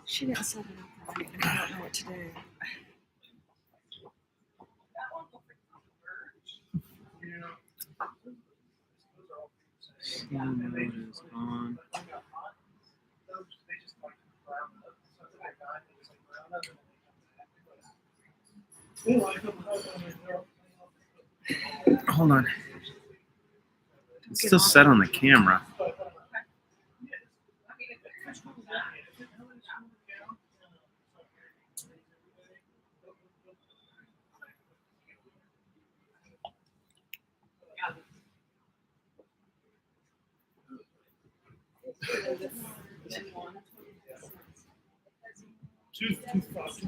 She didn't set it up right. I don't know what to do. Is on. Hold on. It's still set on the camera. Two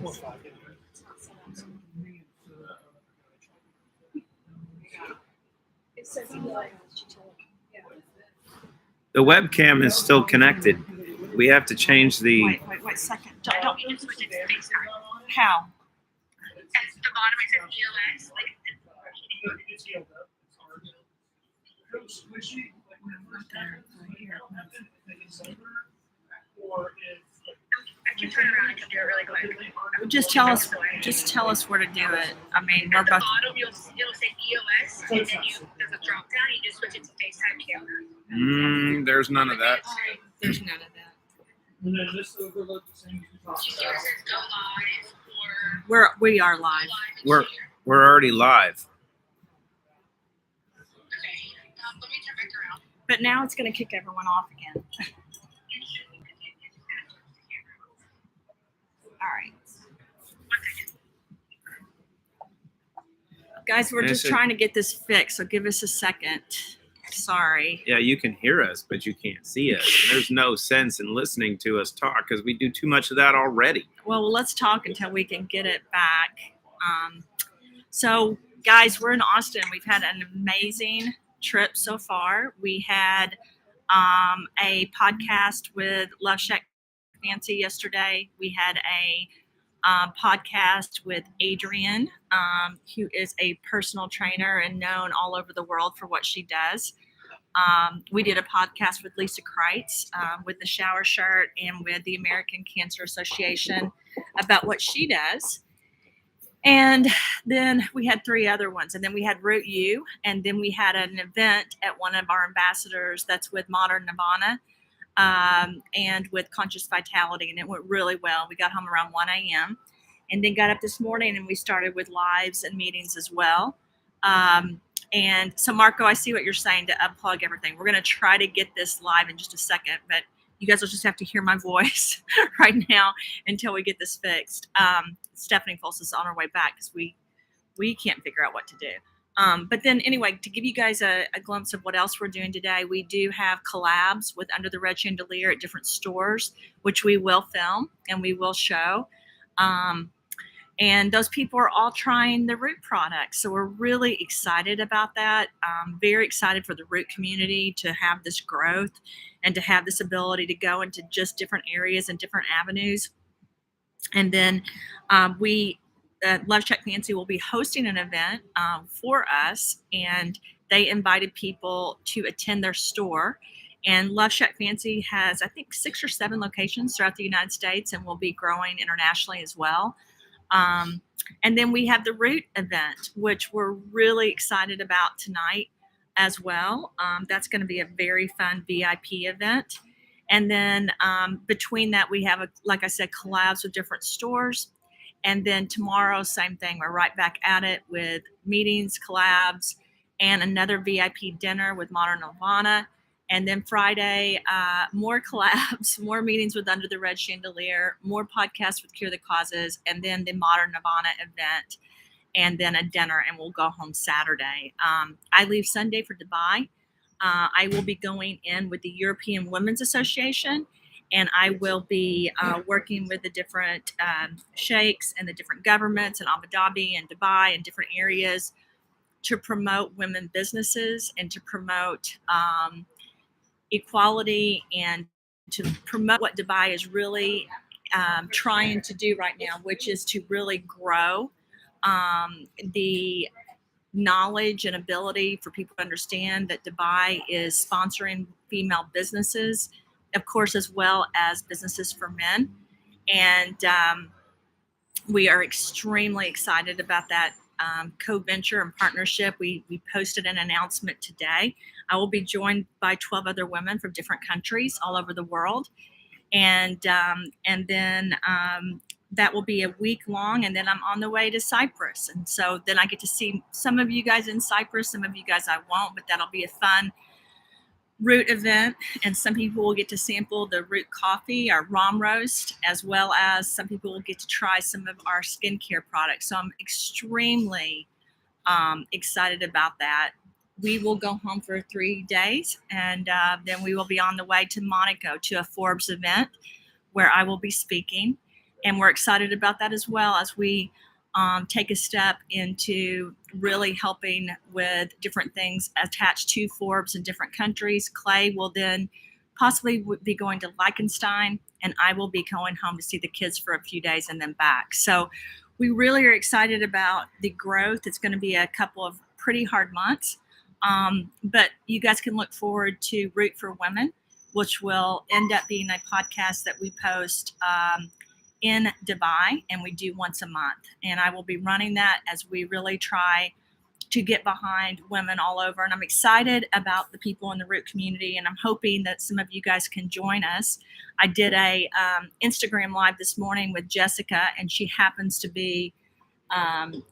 more five. The webcam is still connected. We have to change the. Wait a second. Don't. How? At the bottom it says EOS. I can turn around and do it really quick. Just tell us where to do it. I mean, we're At the both. bottom, it'll say EOS, and then there's a drop down. You just switch it to FaceTime camera. There's none of that. There's none of that. And then this overlook the same. Yours says go live or We are live. live and share. We're already live. Okay. Let me turn back around. But now it's going to kick everyone off again. All right. Guys, we're just trying to get this fixed, so give us a second. Sorry. Yeah, you can hear us, but you can't see us. There's no sense in listening to us talk because we do too much of that already. Well, let's talk until we can get it back. So, guys, we're in Austin. We've had an amazing trip so far. We had a podcast with Love Shack Fancy yesterday. We had a podcast with Adrienne, who is a personal trainer and known all over the world for what she does. We did a podcast with Lisa Kreitz with the shower shirt and with the American Cancer Association about what she does. And then we had 3 other ones. And then we had Root U. And then we had an event at one of our ambassadors that's with Modern Nirvana and with Conscious Vitality. And it went really well. We got home around 1 a.m. and then got up this morning and we started with lives and meetings as well. And so, Marco, I see what you're saying to unplug everything. We're going to try to get this live in just a second, but you guys will just have to hear my voice right now until we get this fixed. Stephanie Foles is on her way back because we can't figure out what to do. But then anyway, to give you guys a glimpse of what else we're doing today, we do have collabs with Under the Red Chandelier at different stores, which we will film and we will show. And those people are all trying the Root products. So we're really excited about that. Very excited for the Root community to have this growth and to have this ability to go into just different areas and different avenues. And then we Love Shack Fancy will be hosting an event for us, and they invited people to attend their store. And Love Shack Fancy has, I think, 6 or 7 locations throughout the United States, and will be growing internationally as well. And then we have the Root event, which we're really excited about tonight as well. That's going to be a very fun VIP event. And then between that, we have, like I said, collabs with different stores. And then tomorrow, same thing. We're right back at it with meetings, collabs, and another VIP dinner with Modern Nirvana. And then Friday, more collabs, more meetings with Under the Red Chandelier, more podcasts with Cure the Causes, and then the Modern Nirvana event, and then a dinner, and we'll go home Saturday. I leave Sunday for Dubai. I will be going in with the European Women's Association, and I will be working with the different sheikhs and the different governments in Abu Dhabi and Dubai and different areas to promote women businesses and to promote equality and to promote what Dubai is really trying to do right now, which is to really grow the knowledge and ability for people to understand that Dubai is sponsoring female businesses, of course, as well as businesses for men. And we are extremely excited about that co-venture and partnership. We posted an announcement today. I will be joined by 12 other women from different countries all over the world. And then that will be a week long, and then I'm on the way to Cyprus. And so then I get to see some of you guys in Cyprus, some of you guys I won't, but that'll be a fun Root event. And some people will get to sample the Root coffee, our Rahm roast, as well as some people will get to try some of our skincare products. So I'm extremely excited about that. We will go home for 3 days, and then we will be on the way to Monaco to a Forbes event where I will be speaking. And we're excited about that as well, as we take a step into really helping with different things attached to Forbes in different countries. Clay will then possibly be going to Liechtenstein, and I will be going home to see the kids for a few days and then back. So we really are excited about the growth. It's going to be a couple of pretty hard months, but you guys can look forward to Root for Women, which will end up being a podcast that we post in Dubai, and we do once a month. And I will be running that as we really try to get behind women all over. And I'm excited about the people in the Root community, and I'm hoping that some of you guys can join us. I did a Instagram live this morning with Jessica, and she happens to be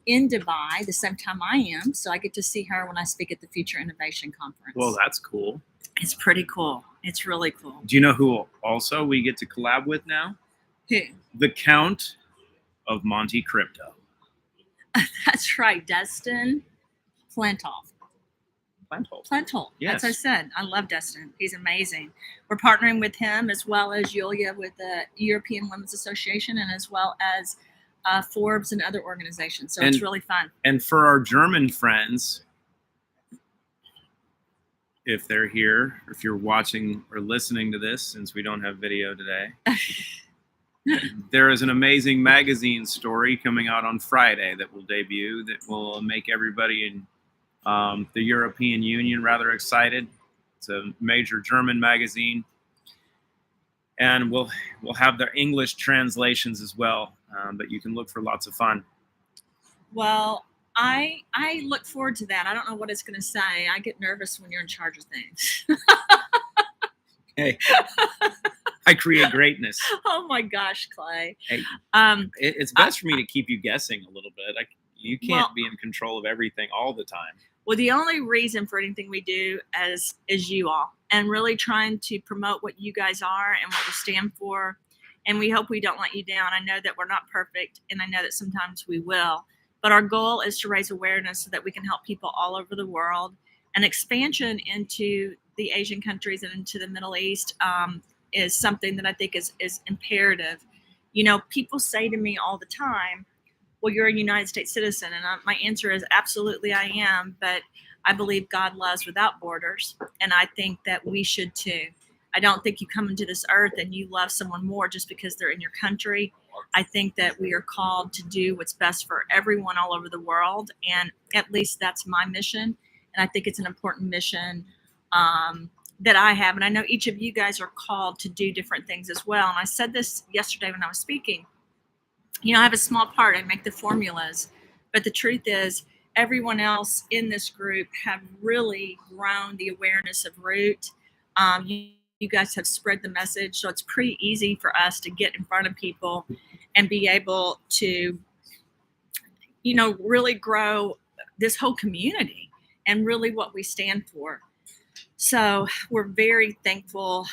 in Dubai the same time I am. So I get to see her when I speak at the Future Innovation Conference. Well, that's cool. It's pretty cool. It's really cool. Do you know who also we get to collab with now? Who? The Count of Monte Crypto. That's right, Destin Plantol. Plantol. Yes. As I said, I love Destin. He's amazing. We're partnering with him as well as Julia with the European Women's Association, and as well as Forbes and other organizations. So it's really fun. And for our German friends, if they're here, if you're watching or listening to this, since we don't have video today, there is an amazing magazine story coming out on Friday that will debut that will make everybody in the European Union rather excited. It's a major German magazine, and we'll have their English translations as well, but you can look for lots of fun. Well, I look forward to that. I don't know what it's going to say. I get nervous when you're in charge of things. Hey, I create greatness. Oh my gosh, Clay. Hey, it's best for me to keep you guessing a little bit. You can't be in control of everything all the time. Well, the only reason for anything we do is you all, and really trying to promote what you guys are and what you stand for. And we hope we don't let you down. I know that we're not perfect, and I know that sometimes we will. But our goal is to raise awareness so that we can help people all over the world. An expansion into the Asian countries and into the Middle East is something that I think is imperative. You know, people say to me all the time, well, you're a United States citizen. And my answer is absolutely I am. But I believe God loves without borders. And I think that we should too. I don't think you come into this earth and you love someone more just because they're in your country. I think that we are called to do what's best for everyone all over the world. And at least that's my mission. And I think it's an important mission that I have. And I know each of you guys are called to do different things as well. And I said this yesterday when I was speaking. You know, I have a small part, I make the formulas. But the truth is, everyone else in this group have really grown the awareness of root. You guys have spread the message, so it's pretty easy for us to get in front of people and be able to, you know, really grow this whole community and really what we stand for. So we're very thankful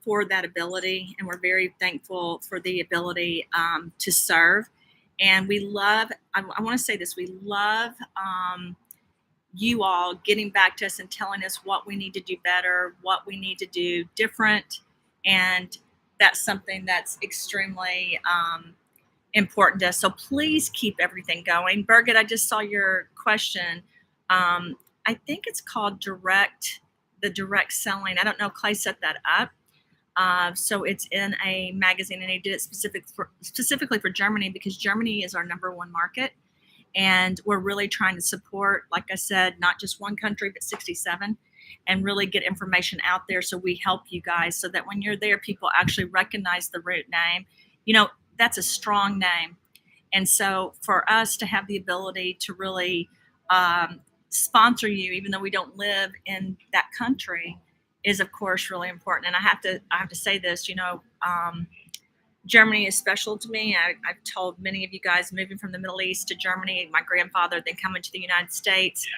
for that ability, and we're very thankful for the ability to serve. And we love, I want to say this, we love you all getting back to us and telling us what we need to do better, what we need to do different. And that's something that's extremely important to us. So please keep everything going. Birgit, I just saw your question. I think it's called the direct selling. I don't know, Clay set that up. So it's in a magazine, and they did it specifically for Germany, because Germany is our #1 market. And we're really trying to support, like I said, not just one country, but 67, and really get information out there so we help you guys, so that when you're there, people actually recognize the root name. You know, that's a strong name. And so for us to have the ability to really sponsor you, even though we don't live in that country, is of course really important. And I have to say this, you know, Germany is special to me. I've told many of you guys, moving from the Middle East to Germany, my grandfather, then coming to the United States.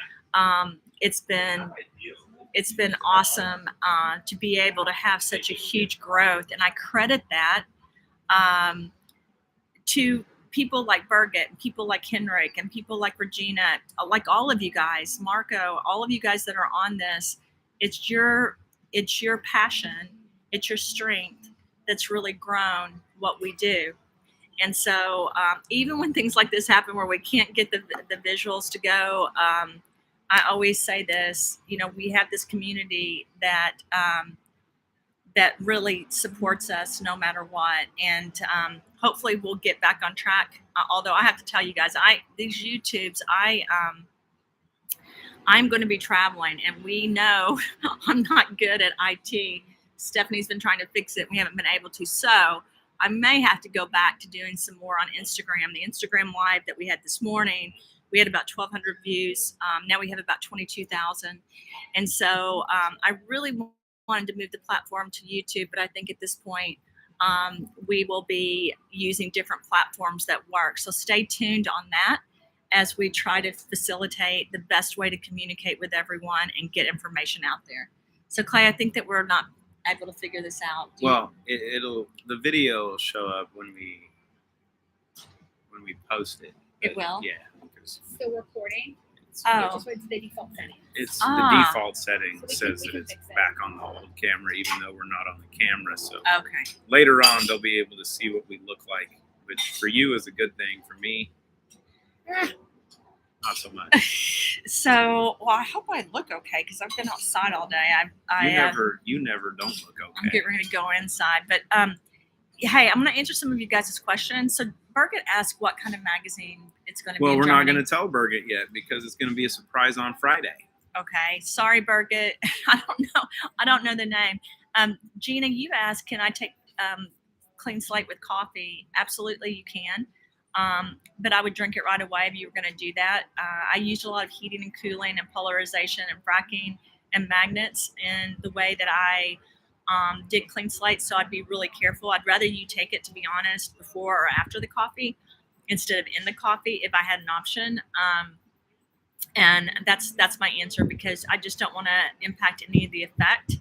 It's been awesome to be able to have such a huge growth, and I credit that to people like Birgit, and people like Henrik, and people like Regina, like all of you guys, Marco, all of you guys that are on this. It's your passion, it's your strength that's really grown what we do. And so even when things like this happen where we can't get the visuals to go, I always say this, you know, we have this community that that really supports us no matter what. And hopefully we'll get back on track. Although I have to tell you guys, these YouTubes, I'm going to be traveling, and we know I'm not good at IT. Stephanie's been trying to fix it. We haven't been able to. So I may have to go back to doing some more on Instagram. The Instagram live that we had this morning, we had about 1,200 views. Now we have about 22,000. And so I really wanted to move the platform to YouTube, but I think at this point we will be using different platforms that work. So stay tuned on that as we try to facilitate the best way to communicate with everyone and get information out there. So Clay, I think that we're not able to figure this out. Well, the video will show up when we post it. It will? Yeah. Because Still recording. Oh. Just went to the default setting. it's Ah. the default setting So we says can that it's fix it. back on the old camera, even though we're not on the camera. So Okay. later on, they'll be able to see what we look like, which for you is a good thing. For me, not so much. So, well, I hope I look okay, because I've been outside all day. You never don't look I'm okay. getting ready to go inside. But hey, I'm going to answer some of you guys' questions. So Birgit asked what kind of magazine it's going to be. Well, in we're not Germany. going to tell Birgit yet because it's going to be a surprise on Friday. Okay, sorry, Birgit. I don't know the name. Gina, you asked, can I take clean slate with coffee? Absolutely, you can. But I would drink it right away if you were going to do that. I used a lot of heating and cooling and polarization and fracking and magnets in the way that I did clean slate. So I'd be really careful. I'd rather you take it, to be honest, before or after the coffee instead of in the coffee if I had an option. And that's my answer, because I just don't want to impact any of the effect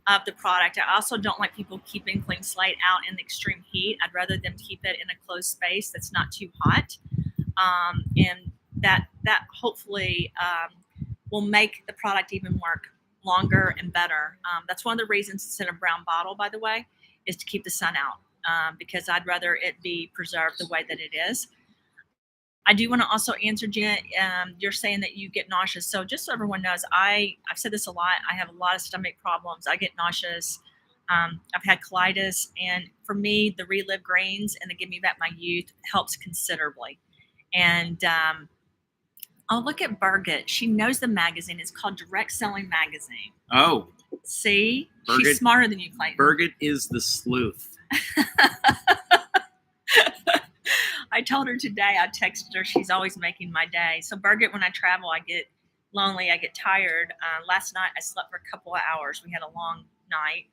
of the product. I also don't like people keeping clean slate out in the extreme heat. I'd rather them keep it in a closed space that's not too hot. And that hopefully will make the product even work longer and better. That's one of the reasons it's in a brown bottle, by the way, is to keep the sun out, because I'd rather it be preserved the way that it is. I do want to also answer, Gina, you're saying that you get nauseous. So just so everyone knows, I've said this a lot. I have a lot of stomach problems. I get nauseous I've had colitis, and for me, the Relive Greens and the Give Me Back My Youth helps considerably. And oh, look at Birgit. She knows the magazine. It's called Direct Selling Magazine. Oh, See? Birgit- She's smarter than you, Clayton. Birgit is the sleuth. I told her today, I texted her, she's always making my day. So, Birgit, when I travel, I get lonely, I get tired. Last night, I slept for a couple of hours. We had a long night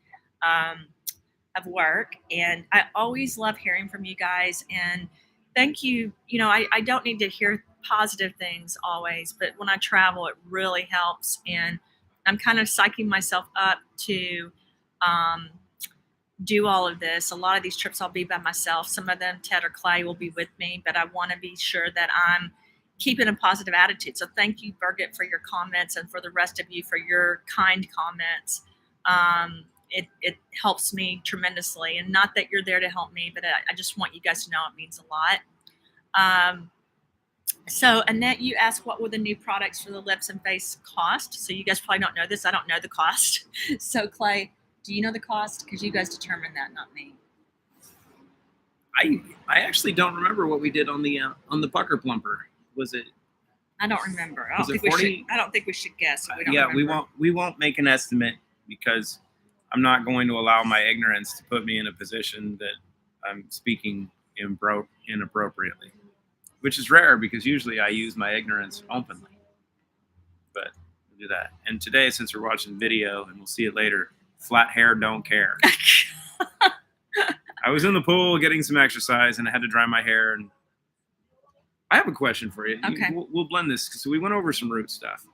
of work, and I always love hearing from you guys. And thank you. You know, I don't need to hear positive things always, but when I travel, it really helps. And I'm kind of psyching myself up to do all of this. A lot of these trips I'll be by myself. Some of them, Ted or Clay will be with me, but I want to be sure that I'm keeping a positive attitude. So thank you, Birgit, for your comments, and for the rest of you for your kind comments. It helps me tremendously, and not that you're there to help me, but I just want you guys to know it means a lot. So Annette, you asked what will the new products for the lips and face cost? So you guys probably don't know this. I don't know the cost. So Clay, do you know the cost? Because you guys determine that, not me. I actually don't remember what we did on the Pucker Plumper. Was it? I don't remember. I Was don't it think 40? we should. I don't think we should guess. We don't Yeah, remember. we won't make an estimate, because I'm not going to allow my ignorance to put me in a position that I'm speaking inappropriately, which is rare because usually I use my ignorance openly. But we'll do that. And today, since we're watching video, and we'll see it later, flat hair don't care. I was in the pool getting some exercise, and I had to dry my hair. And I have a question for you. Okay. We'll blend this. So we went over some root stuff,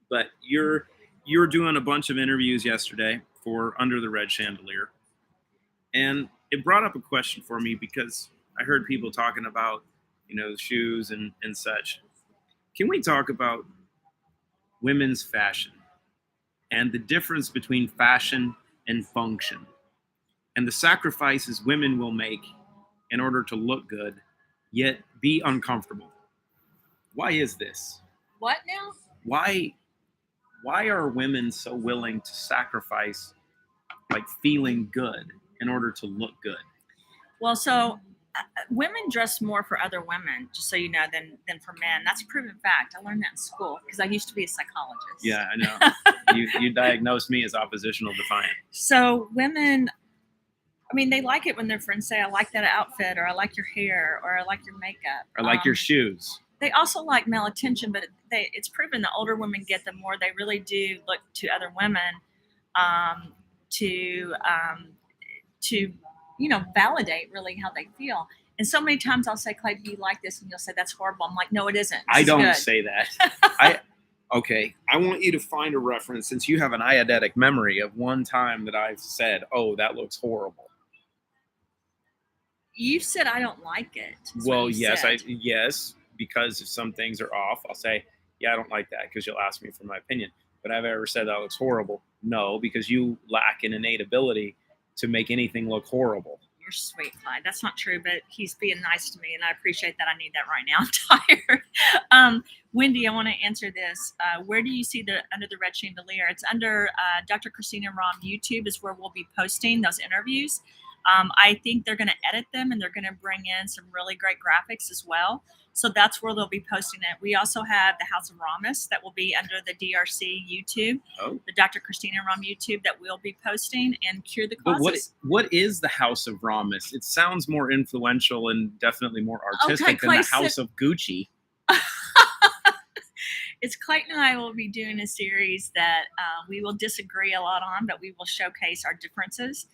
but you're doing a bunch of interviews yesterday for Under the Red Chandelier, and it brought up a question for me because I heard people talking about, shoes and such. Can we talk about women's fashion and the difference between fashion and function, and the sacrifices women will make in order to look good, yet be uncomfortable? Why is this? What now? Why are women so willing to sacrifice, like, feeling good in order to look good? Well, so women dress more for other women, just so you know, than for men. That's a proven fact. I learned that in school because I used to be a psychologist. Yeah, I know. you diagnosed me as oppositional defiant. So women, I mean, they like it when their friends say, I like that outfit, or I like your hair, or I like your makeup. Or like your shoes. They also like male attention, but it's proven the older women get, the more they really do look to other women to validate really how they feel. And so many times I'll say, Clay, do you like this? And you'll say, that's horrible. I'm like, no, it isn't. I don't good. say that. Okay, I want you to find a reference, since you have an eidetic memory, of one time that I've said, oh, that looks horrible. You said I don't like it. Well, yes, because if some things are off, I'll say, yeah, I don't like that, because you'll ask me for my opinion. But have I ever said that looks horrible? No, because you lack an innate ability to make anything look horrible. You're sweet, Clyde. That's not true, but he's being nice to me, and I appreciate that. I need that right now. I'm tired. Wendy, I want to answer this. Where do you see the Under the Red Chandelier? It's under Dr. Christina Rahm YouTube is where we'll be posting those interviews. I think they're going to edit them, and they're going to bring in some really great graphics as well. So that's where they'll be posting it. We also have the House of Ramis that will be under the DRC YouTube, the Dr. Christina Rahm YouTube that we'll be posting, and Cure the Causes. But what is the House of Ramis? It sounds more influential and definitely more artistic than the House of Gucci. It's Clayton and I will be doing a series that we will disagree a lot on, but we will showcase our differences.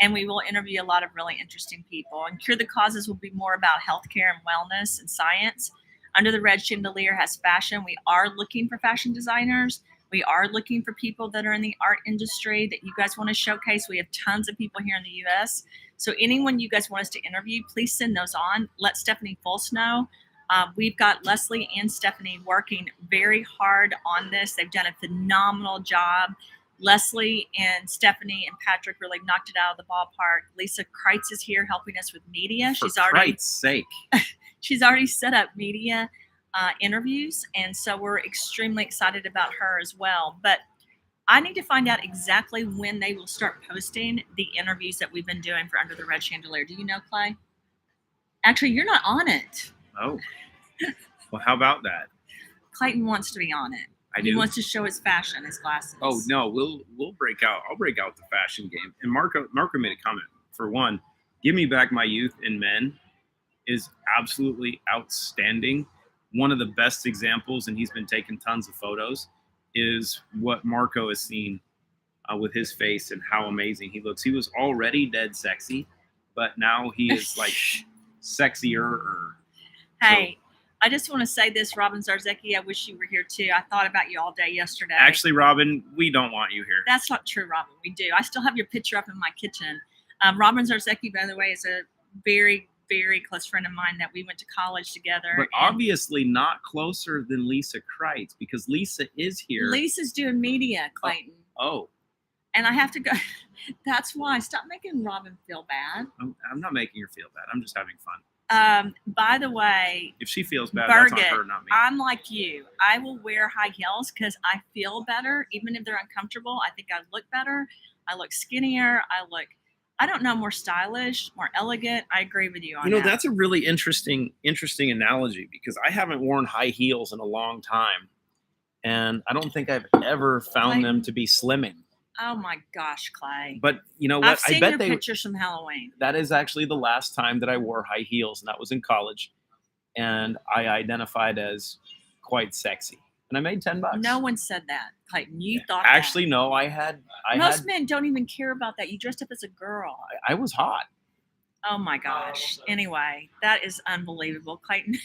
And we will interview a lot of really interesting people. And Cure the Causes will be more about healthcare and wellness and science. Under the Red Chandelier has fashion. We are looking for fashion designers. We are looking for people that are in the art industry that you guys want to showcase. We have tons of people here in the U.S. So anyone you guys want us to interview, please send those on. Let Stephanie Fultz know. We've got Leslie and Stephanie working very hard on this. They've done a phenomenal job. Leslie and Stephanie and Patrick really knocked it out of the ballpark. Lisa Kreitz is here helping us with media. For Christ's sake. She's already set up media interviews, and so we're extremely excited about her as well. But I need to find out exactly when they will start posting the interviews that we've been doing for Under the Red Chandelier. Do you know, Clay? Actually, you're not on it. Oh, well, how about that? Clayton wants to be on it. I He do. wants to show his fashion, his glasses. Oh no, we'll break out. I'll break out the fashion game. And Marco made a comment. For one, "Give Me Back My Youth in Men" is absolutely outstanding. One of the best examples, and he's been taking tons of photos, is what Marco has seen with his face and how amazing he looks. He was already dead sexy, but now he is like sexier. Hey, I just want to say this, Robin Zarzaki. I wish you were here too. I thought about you all day yesterday. Actually, Robin, we don't want you here. That's not true, Robin. We do. I still have your picture up in my kitchen. Robin Zarzaki, by the way, is a very, very close friend of mine that we went to college together. But obviously not closer than Lisa Kreitz, because Lisa is here. Lisa's doing media, Clayton. Oh, And I have to go. That's why. Stop making Robin feel bad. I'm not making her feel bad. I'm just having fun. By the way, If she feels bad, that's Birgit, on her, not me. I'm like you. I will wear high heels because I feel better, even if they're uncomfortable. I think I look better. I look skinnier. I don't know, more stylish, more elegant. I agree with you on that. That's a really interesting analogy, because I haven't worn high heels in a long time, and I don't think I've ever found them to be slimming. Oh my gosh, Clay. But you know I've what? seen I bet your they. pictures from Halloween. That is actually the last time that I wore high heels, and that was in college, and I identified as quite sexy, and I made $10. No one said that, Clayton. You thought Actually, no. I had. Most men don't even care about that. You dressed up as a girl. I was hot. Oh my gosh. Anyway, that is unbelievable, Clayton.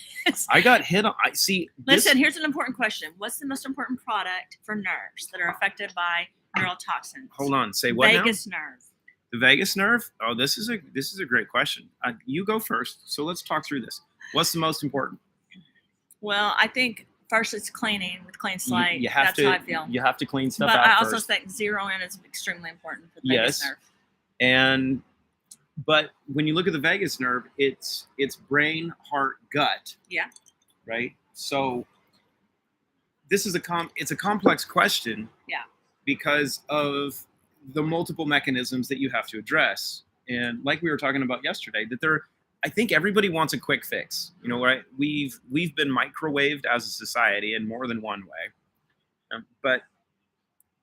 I got hit on. I see. Listen, here's an important question. What's the most important product for nerves that are affected by neurotoxins? Hold on. Say what now? Vagus nerve. The vagus nerve? Oh, this is a great question. You go first. So let's talk through this. What's the most important? Well, I think first it's cleaning with clean slate. You have That's to. how I feel. You have to clean stuff But out I also first. think zeroing is extremely important for the vagus nerve. But when you look at the vagus nerve, it's brain, heart, gut. Yeah. Right. So this is it's a complex question. Yeah. Because of the multiple mechanisms that you have to address, and like we were talking about yesterday, I think everybody wants a quick fix. Right? We've been microwaved as a society in more than one way, but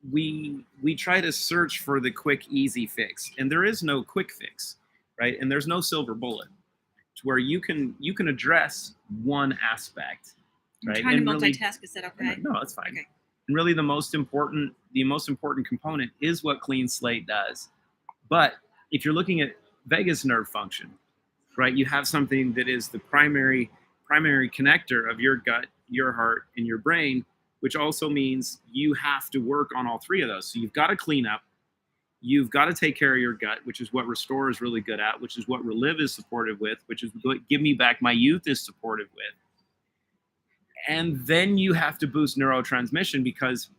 we try to search for the quick, easy fix, and there is no quick fix, right? And there's no silver bullet to where you can address one aspect, right? I'm trying And to really- multitask. Is that okay? No, that's fine. Okay. And really, the most important component is what Clean Slate does. But if you're looking at vagus nerve function, right, you have something that is the primary connector of your gut, your heart, and your brain, which also means you have to work on all three of those. So you've got to clean up. You've got to take care of your gut, which is what Restore is really good at, which is what Relive is supportive with, which is what Give Me Back My Youth is supportive with. And then you have to boost neurotransmission, because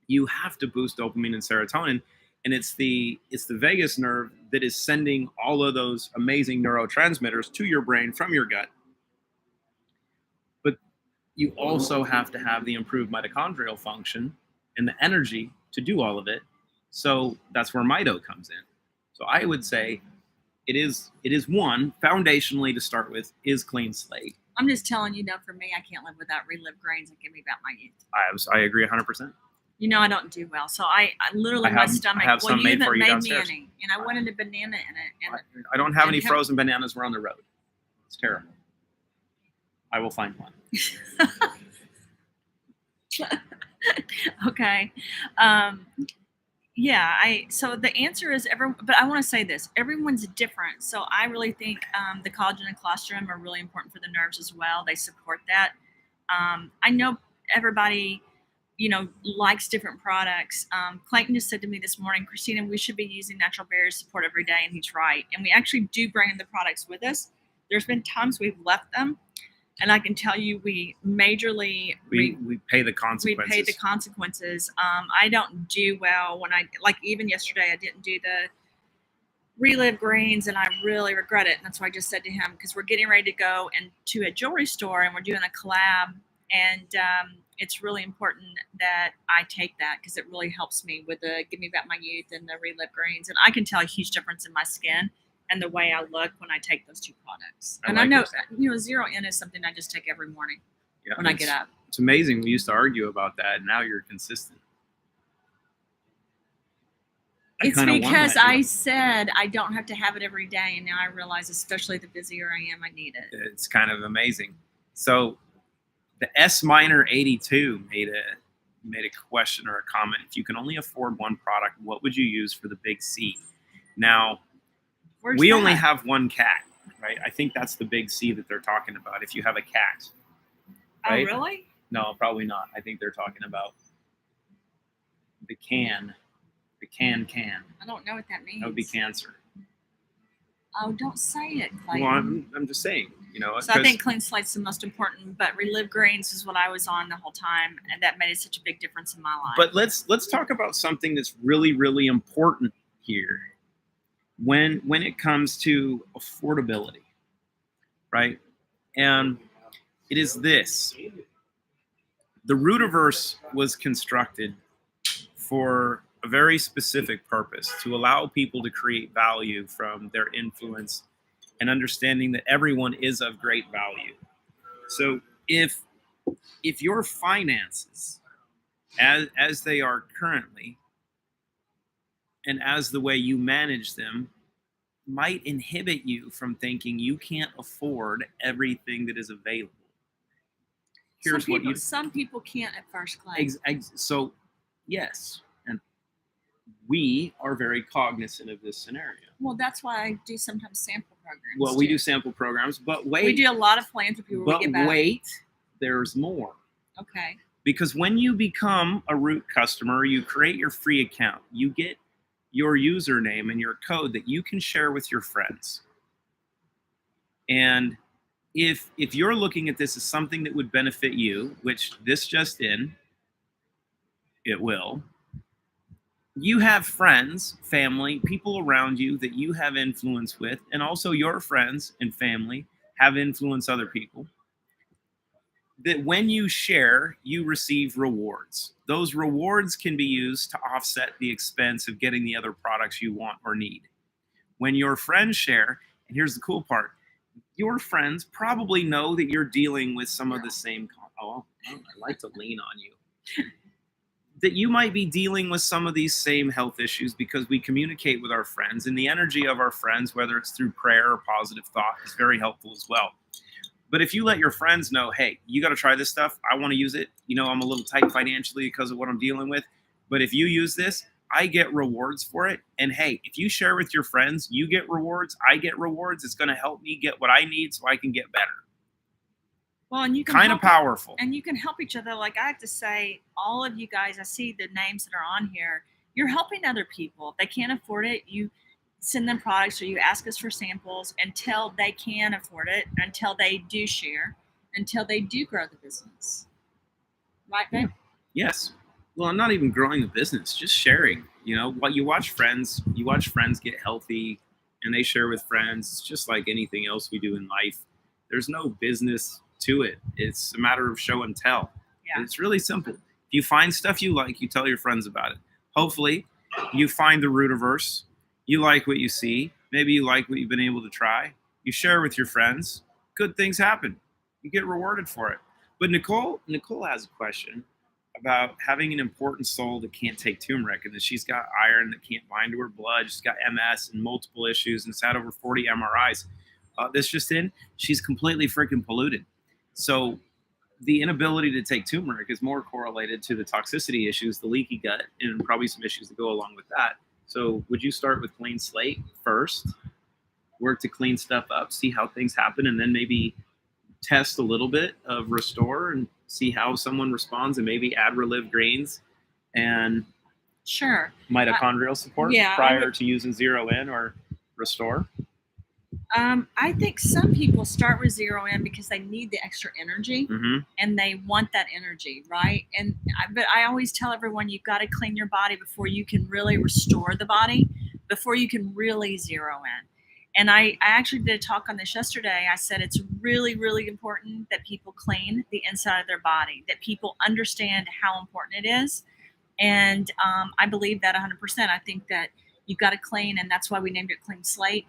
you have to boost dopamine and serotonin. And it's the vagus nerve that is sending all of those amazing neurotransmitters to your brain from your gut. But you also have to have the improved mitochondrial function and the energy to do all of it. So that's where Mito comes in. So I would say it is one, foundationally to start with, is Clean Slate. I'm just telling you, for me, I can't live without Relive grains and Give Me Back My Youth. I agree 100%. I don't do well, so I literally my stomach. I have some you made haven't for you made downstairs. me any, and I wanted a banana in it. And I don't have and any how- frozen bananas. We're on the road. It's terrible. I will find one. Okay. So the answer is but I want to say this, everyone's different. So I really think the collagen and colostrum are really important for the nerves as well. They support that. I know everybody, likes different products. Clayton just said to me this morning, Christina, we should be using natural barrier support every day. And he's right. And we actually do bring the products with us. There's been times we've left them. And I can tell you, we majorly We pay the consequences. we pay the consequences. I don't do well when even yesterday, I didn't do the Relive greens, and I really regret it. And that's why I just said to him, because we're getting ready to go into a jewelry store and we're doing a collab, and it's really important that I take that because it really helps me with the Give Me Back My Youth and the Relive Greens. And I can tell a huge difference in my skin and the way I look when I take those two products. And I know, Zero In is something I just take every morning when I get up. It's amazing. We used to argue about that, and now you're consistent. It's because I said I don't have to have it every day, and now I realize, especially the busier I am, I need it. It's kind of amazing. So the S minor 82 made a question or a comment. If you can only afford one product, what would you use for the big C? Now, we only have one cat, right? I think that's the big C that they're talking about. If you have a cat, right? Oh, really? No, probably not. I think they're talking about the can. The can. I don't know what that means. That would be cancer. Oh, don't say it, Clayton. Well, I'm just saying, So I think Clean Slate's the most important, but Relive Greens is what I was on the whole time, and that made such a big difference in my life. But let's talk about something that's really, really important here when it comes to affordability, right? And it is this. The Routiverse was constructed for a very specific purpose, to allow people to create value from their influence and understanding that everyone is of great value. So if your finances, as they are currently, and as the way you manage them, might inhibit you from thinking you can't afford everything that is available. Here's some people can't at first, Clay. So, yes. We are very cognizant of this scenario. Well, that's why I do sometimes sample programs. Well, we do sample programs, but wait. We do a lot of philanthropy where we get back. But wait, there's more. Okay. Because when you become a Root customer, you create your free account. You get your username and your code that you can share with your friends. And if you're looking at this as something that would benefit you, which this just in, it will. You have friends, family, people around you that you have influence with, and also your friends and family have influenced other people. That when you share, you receive rewards. Those rewards can be used to offset the expense of getting the other products you want or need. When your friends share, and here's the cool part, your friends probably know that you're dealing with some of the same, I like to lean on you. That you might be dealing with some of these same health issues because we communicate with our friends, and the energy of our friends, whether it's through prayer or positive thought, is very helpful as well. But if you let your friends know, hey, you got to try this stuff. I want to use it. I'm a little tight financially because of what I'm dealing with. But if you use this, I get rewards for it. And hey, if you share with your friends, you get rewards. I get rewards. It's going to help me get what I need so I can get better. Well, and you can kind of powerful. And you can help each other. Like I have to say, all of you guys, I see the names that are on here. You're helping other people. If they can't afford it, you send them products or you ask us for samples until they can afford it, until they do share, until they do grow the business. Right, babe? Yes. Well, I'm not even growing the business, just sharing. What you watch friends get healthy and they share with friends. It's just like anything else we do in life. There's no business to it. It's a matter of show and tell. Yeah. It's really simple. If you find stuff you like, you tell your friends about it. Hopefully, you find the Routiverse. You like what you see. Maybe you like what you've been able to try. You share with your friends. Good things happen. You get rewarded for it. But Nicole has a question about having an important soul that can't take turmeric, and that she's got iron that can't bind to her blood. She's got MS and multiple issues and has had over 40 MRIs. This just in, she's completely freaking polluted. So the inability to take turmeric is more correlated to the toxicity issues, the leaky gut, and probably some issues that go along with that. So would you start with Clean Slate first, work to clean stuff up, see how things happen, and then maybe test a little bit of Restore and see how someone responds, and maybe add Relive Greens and mitochondrial support prior to using Zero In or Restore? I think some people start with Zero In because they need the extra energy and they want that energy, right? But I always tell everyone you've got to clean your body before you can really restore the body, before you can really zero in. And I actually did a talk on this yesterday. I said it's really, really important that people clean the inside of their body, that people understand how important it is. And I believe that 100%. I think that you've got to clean, and that's why we named it Clean Slate.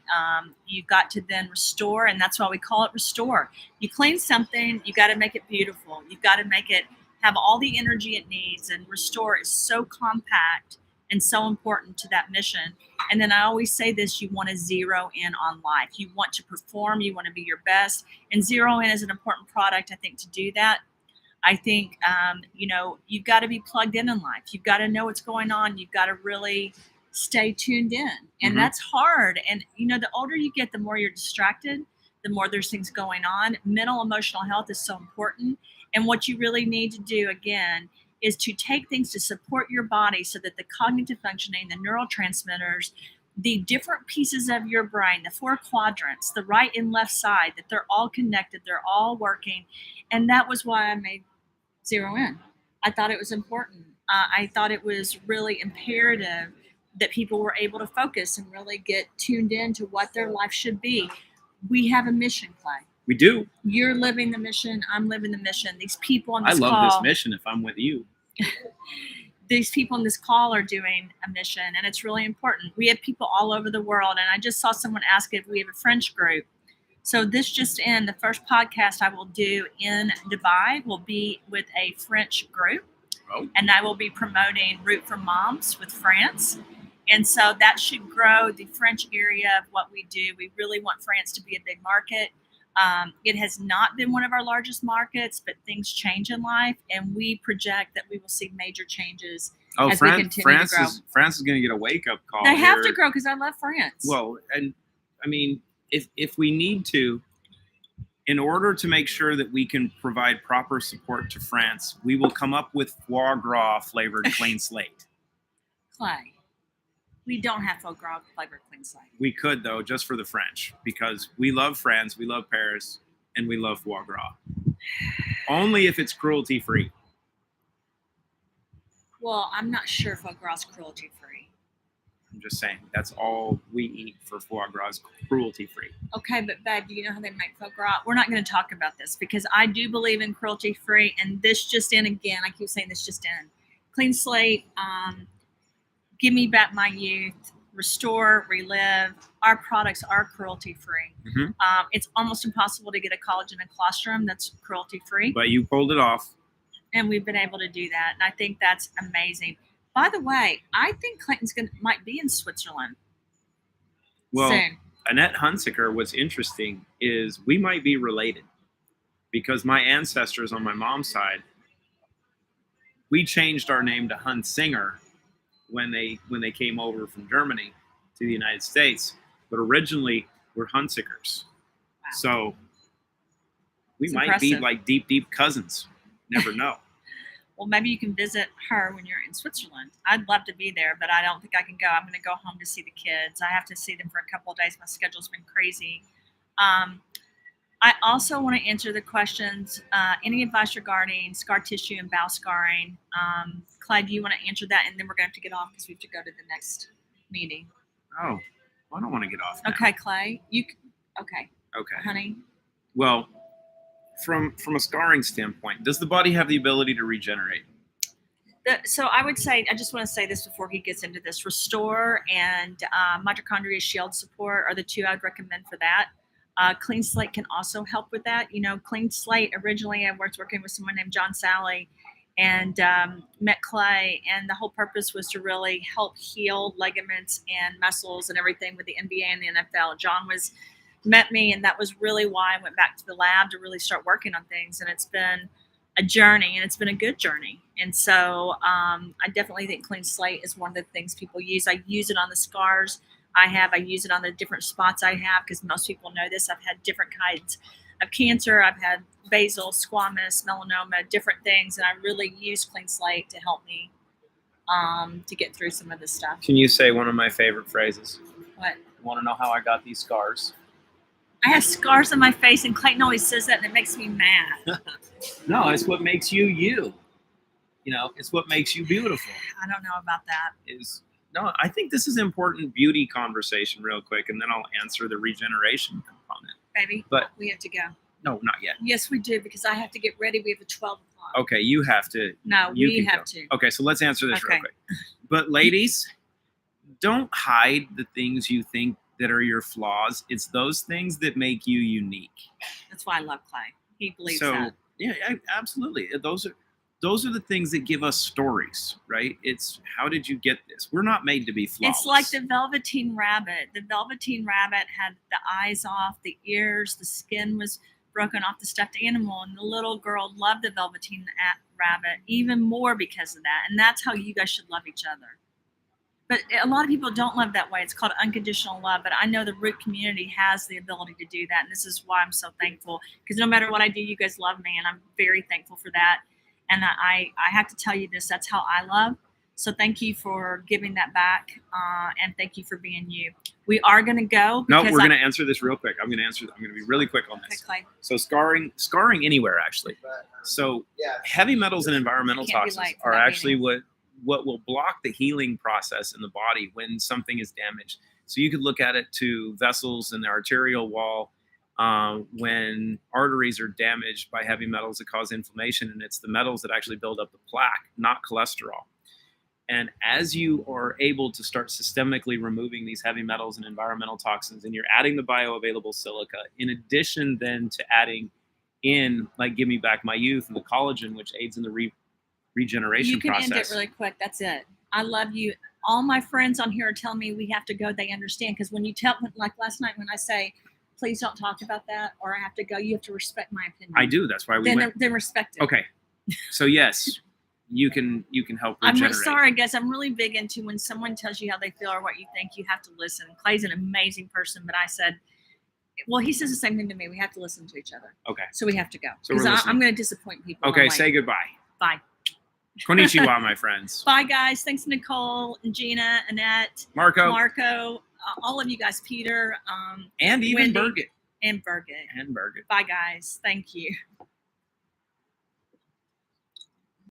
You've got to then restore, and that's why we call it Restore. You clean something, you got to make it beautiful. You've got to make it have all the energy it needs, and Restore is so compact and so important to that mission. And then I always say this, you want to zero in on life. You want to perform, you want to be your best, and zero in is an important product, I think, to do that. I think, you've got to be plugged in life. You've got to know what's going on. You've got to really stay tuned in. And that's hard. And, the older you get, the more you're distracted, the more there's things going on. Mental, emotional health is so important. And what you really need to do, again, is to take things to support your body so that the cognitive functioning, the neurotransmitters, the different pieces of your brain, the 4 quadrants, the right and left side, that they're all connected, they're all working. And that was why I made Zero In. I thought it was important. I thought it was really imperative that people were able to focus and really get tuned in to what their life should be. We have a mission, Clay. We do. You're living the mission. I'm living the mission. These people on this I love call, this mission if I'm with you. these people on this call are doing a mission, and it's really important. We have people all over the world, and I just saw someone ask if we have a French group. So this just in, the first podcast I will do in Dubai will be with a French group, and I will be promoting Root for Moms with France. And so that should grow the French area of what we do. We really want France to be a big market. It has not been one of our largest markets, but things change in life, and we project that we will see major changes as we continue to grow. France is going to get a wake-up call. They have to grow because I love France. Well, and I mean, if we need to, in order to make sure that we can provide proper support to France, we will come up with foie gras flavored Clean Slate. Clay, we don't have foie gras flavored Clean Slate. We could, though, just for the French, because we love France, we love Paris, and we love foie gras. Only if it's cruelty-free. Well, I'm not sure foie gras is cruelty-free. I'm just saying, that's all we eat for foie gras is cruelty-free. Okay, but babe, do you know how they make foie gras? We're not going to talk about this because I do believe in cruelty-free, and this just in again. I keep saying this just in. Clean Slate, give me back my youth, restore, relive. Our products are cruelty-free. Mm-hmm. It's almost impossible to get a collagen and colostrum that's cruelty-free. But you pulled it off. And we've been able to do that, and I think that's amazing. By the way, I think Clayton's might be in Switzerland soon. Annette Hunsaker, what's interesting is we might be related because my ancestors on my mom's side, we changed our name to Hunsinger when they came over from Germany to the United States, but originally we're Hunsikers. Wow. So we It's might impressive. be like deep cousins. Never know. Well, maybe you can visit her when you're in Switzerland. I'd love to be there, but I don't think I can go. I'm going to go home to see the kids. I have to see them for a couple of days. My schedule's been crazy. I also want to answer the questions. Any advice regarding scar tissue and bowel scarring? Clyde, do you want to answer that? And then we're going to have to get off because we have to go to the next meeting. Oh, well, I don't want to get off now. Okay, Clay. Okay, honey. Well, from a scarring standpoint, does the body have the ability to regenerate? So I would say, I just want to say this before he gets into this. Restore and mitochondria shield support are the two I would recommend for that. Clean Slate can also help with that. Clean Slate, originally I was working with someone named John Sally and met Clay, and the whole purpose was to really help heal ligaments and muscles and everything with the NBA and the NFL. John met me, and that was really why I went back to the lab to really start working on things. And it's been a journey, and it's been a good journey. And so I definitely think Clean Slate is one of the things people use. I use it on the scars I use it on the different spots I have, because most people know this. I've had different kinds of cancer. I've had basal, squamous, melanoma, different things. And I really use Clean Slate to help me to get through some of this stuff. Can you say one of my favorite phrases? What? You want to know how I got these scars? I have scars on my face, and Clayton always says that, and it makes me mad. No, it's what makes you you. It's what makes you beautiful. I don't know about that. No, I think this is important beauty conversation real quick, and then I'll answer the regeneration component. Baby, But- we have to go. No, not yet. Yes, we do, because I have to get ready. We have a 12 o'clock. Okay, you have to. No, You we can have go. to. Okay, so let's answer this real Okay. quick. But ladies, don't hide the things you think that are your flaws. It's those things that make you unique. That's why I love Clay. He believes So that. yeah, absolutely. Those are the things that give us stories, right? It's how did you get this? We're not made to be flawless. It's like the Velveteen Rabbit. The Velveteen Rabbit had the eyes off, the ears, the skin was broken off the stuffed animal, and the little girl loved the Velveteen Rabbit even more because of that. And that's how you guys should love each other. But a lot of people don't love that way. It's called unconditional love. But I know the Root community has the ability to do that. And this is why I'm so thankful. Because no matter what I do, you guys love me. And I'm very thankful for that. And I have to tell you this. That's how I love. So thank you for giving that back. And thank you for being you. We are going to go. No, we're going to answer this real quick. I'm going to be really quick on Okay, this. Clay. So scarring anywhere, actually. So heavy metals and environmental Can't be toxins late for are that actually meeting. what will block the healing process in the body when something is damaged. So you could look at it to vessels in the arterial wall. When arteries are damaged by heavy metals that cause inflammation, and it's the metals that actually build up the plaque, not cholesterol. And as you are able to start systemically removing these heavy metals and environmental toxins, and you're adding the bioavailable silica, in addition then to adding in, like, Give Me Back My Youth and the collagen, which aids in the regeneration You can process. end it really quick. That's it. I love you. All my friends on here are telling me we have to go. They understand. Because when you tell, like last night when I say, please don't talk about that, or I have to go, you have to respect my opinion. I do. That's why we went. Then respect it. Okay. So yes, you can help I'm regenerate. sorry, guys. I'm really big into when someone tells you how they feel or what you think, you have to listen. Clay's an amazing person, but I said, well, he says the same thing to me. We have to listen to each other. Okay. So we have to go. So we're Because listening. I'm going to disappoint people. Okay. I'm like, Say goodbye. bye. Konnichiwa, my friends. Bye, guys. Thanks, Nicole and Gina, Annette, Marco, all of you guys, Peter, and even Wendy. Birgit. and Birgit. And Birgit. Bye, guys. Thank you.